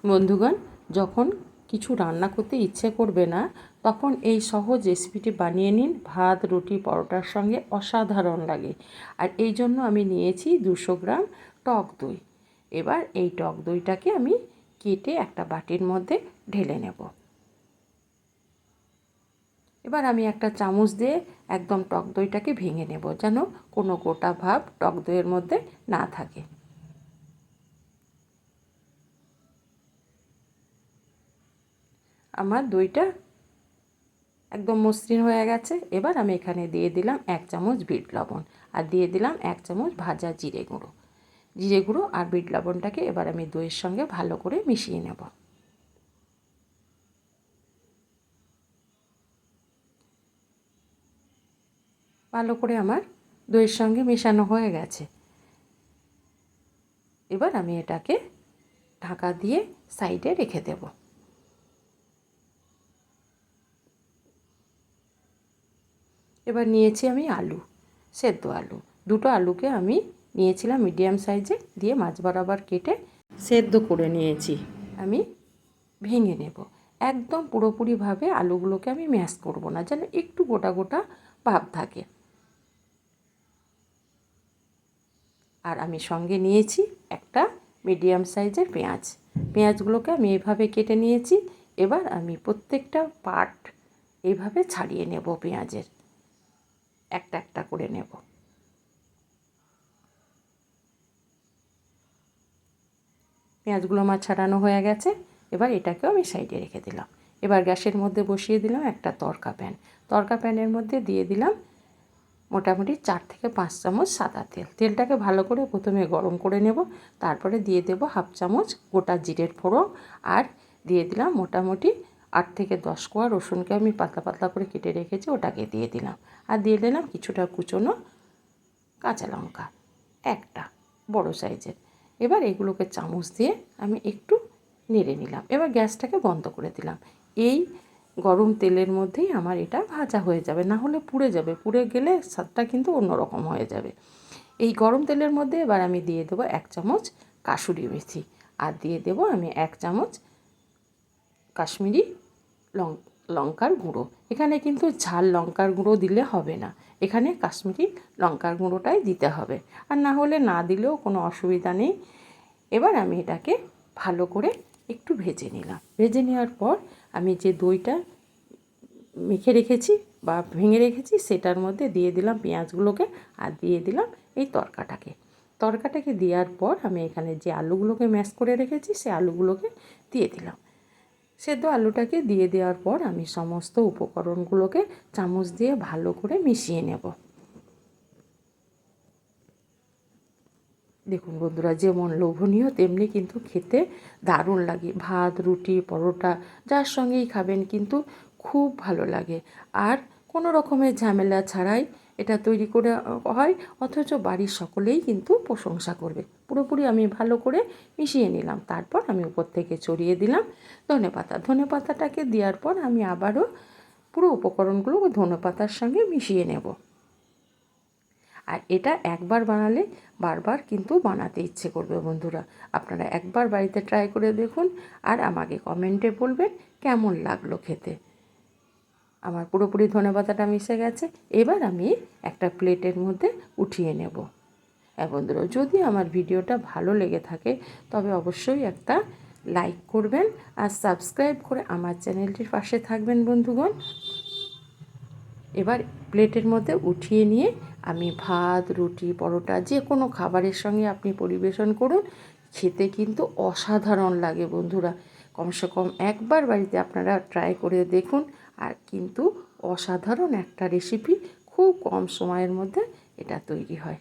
বন্ধুগণ, যখন কিছু রান্না করতে ইচ্ছে করবে না তখন এই সহজ রেসিপিটি বানিয়ে নিন। ভাত, রুটি, পরোটার সঙ্গে অসাধারণ লাগে। আর এই জন্য আমি নিয়েছি 200 গ্রাম টক দই। এবার এই টক দইটাকে আমি কেটে একটা বাটির মধ্যে ঢেলে নেব। এবার আমি একটা চামচ দিয়ে একদম টক দইটাকে ভেঙে নেব, যেন কোনো গোটা ভাব টক দইয়ের মধ্যে না থাকে। আমার দইটা একদম মসৃণ হয়ে গেছে। এবার আমি এখানে দিয়ে দিলাম 1 চামচ বিট লবণ আর দিয়ে দিলাম 1 চামচ ভাজা জিরে গুঁড়ো। জিরে গুঁড়ো আর বিট লবণটাকে এবার আমি দইয়ের সঙ্গে ভালো করে মিশিয়ে নেব। ভালো করে আমার দইয়ের সঙ্গে মেশানো হয়ে গেছে। এবার আমি এটাকে ঢাকা দিয়ে সাইডে রেখে দেব। এবার নিয়েছি আমি আলু, সেদ্ধ আলু। 2টো আলুকে আমি নিয়েছিলাম মিডিয়াম সাইজে, দিয়ে মাঝ বরাবর কেটে সেদ্ধ করে নিয়েছি। আমি ভেঙে নেব। একদম পুরোপুরিভাবে আলুগুলোকে আমি ম্যাশ করব না, যেন একটু গোটা গোটা ভাব থাকে। আর আমি সঙ্গে নিয়েছি একটা মিডিয়াম সাইজের পেঁয়াজ। পেঁয়াজগুলোকে আমি এইভাবে কেটে নিয়েছি। এবার আমি প্রত্যেকটা পার্ট এইভাবে ছাড়িয়ে নেব। পেঁয়াজের একটা একটা করে নেব। পেঁয়াজগুলো আমার ছাড়ানো হয়ে গেছে। এবার এটাকেও আমি সাইডে রেখে দিলাম। এবার গ্যাসের মধ্যে বসিয়ে দিলাম একটা তড়কা প্যান। তড়কা প্যানের মধ্যে দিয়ে দিলাম মোটামুটি 4 থেকে 5 চামচ সাদা তেল। তেলটাকে ভালো করে প্রথমে গরম করে নেব। তারপরে দিয়ে দেব 1/2 চামচ গোটা জিরের ফোড়ন আর দিয়ে দিলাম মোটামুটি 8 থেকে 10 কোয়া রসুনকে আমি পাতলা পাতলা করে কেটে রেখেছি, ওটাকে দিয়ে দিলাম। আর দিয়ে দিলাম কিছুটা কুচনো কাঁচা লঙ্কা, একটা বড় সাইজের। এবার এগুলোকে চামচ দিয়ে আমি একটু নেড়ে নিলাম। এবার গ্যাসটাকে বন্ধ করে দিলাম। এই গরম তেলের মধ্যেই আমার এটা ভাজা হয়ে যাবে, না হলে পুড়ে যাবে। পুড়ে গেলে স্বাদটা কিন্তু অন্যরকম হয়ে যাবে। এই গরম তেলের মধ্যে এবার আমি দিয়ে দেবো 1 চামচ কাসুরি মেথি আর দিয়ে দেবো আমি 1 চামচ কাশ্মীরি লঙ্কার গুঁড়ো। এখানে কিন্তু ঝাল লঙ্কার গুঁড়ো দিলে হবে না, এখানে কাশ্মীরি লঙ্কার গুঁড়োটাই দিতে হবে। আর না হলে না দিলেও কোনো অসুবিধা নেই। এবার আমি এটাকে ভালো করে একটু ভেজে নিলাম। ভেজে নেওয়ার পর আমি যে দইটা মেখে রেখেছি বা ভেঙে রেখেছি সেটার মধ্যে দিয়ে দিলাম পেঁয়াজগুলোকে আর দিয়ে দিলাম এই তরকাটাকে দেওয়ার পর আমি এখানে যে আলুগুলোকে ম্যাশ করে রেখেছি সেই আলুগুলোকে দিয়ে দিলাম। সেদ্ধ আলুটাকে দিয়ে দেওয়ার পর আমি সমস্ত উপকরণগুলোকে চামচ দিয়ে ভালো করে মিশিয়ে নেব। দেখুন বন্ধুরা, যেমন লোভনীয় তেমনি কিন্তু খেতে দারুণ লাগে। ভাত, রুটি, পরোটা যার সঙ্গেই খাবেন কিন্তু খুব ভালো লাগে। আর কোনো রকমের ঝামেলা ছাড়াই এটা তৈরি করে হয়, অথচ বাড়ির সকলেই কিন্তু প্রশংসা করবে। পুরোপুরি আমি ভালো করে মিশিয়ে নিলাম। তারপর আমি উপর থেকে ছড়িয়ে দিলাম ধনেপাতা। ধনেপাতাটাকে দেওয়ার পর আমি আবারও পুরো উপকরণগুলো ধনেপাতার সঙ্গে মিশিয়ে নেব। আর এটা একবার বানালে বারবার কিন্তু বানাতে ইচ্ছে করবে বন্ধুরা। আপনারা একবার বাড়িতে ট্রাই করে দেখুন আর আমাকে কমেন্টে বলবেন কেমন লাগলো খেতে। আমার পুরোপুরি ধনেপাতাটা মিশে গেছে। এবার আমি একটা প্লেটের মধ্যে উঠিয়ে নেব। হ্যাঁ বন্ধুরা, যদি আমার ভিডিওটা ভালো লেগে থাকে তবে অবশ্যই একটা লাইক করবেন আর সাবস্ক্রাইব করে আমার চ্যানেলটির পাশে থাকবেন বন্ধুগণ। এবার প্লেটের মধ্যে উঠিয়ে নিয়ে আমি ভাত, রুটি, পরোটা যে কোনো খাবারের সঙ্গে আপনি পরিবেশন করুন, খেতে কিন্তু অসাধারণ লাগে বন্ধুরা। কমসে কম একবার বাড়িতে আপনারা ট্রাই করে দেখুন। আর কিন্তু অসাধারণ একটা রেসিপি, খুব কম সময়ের মধ্যে এটা তৈরি হয়।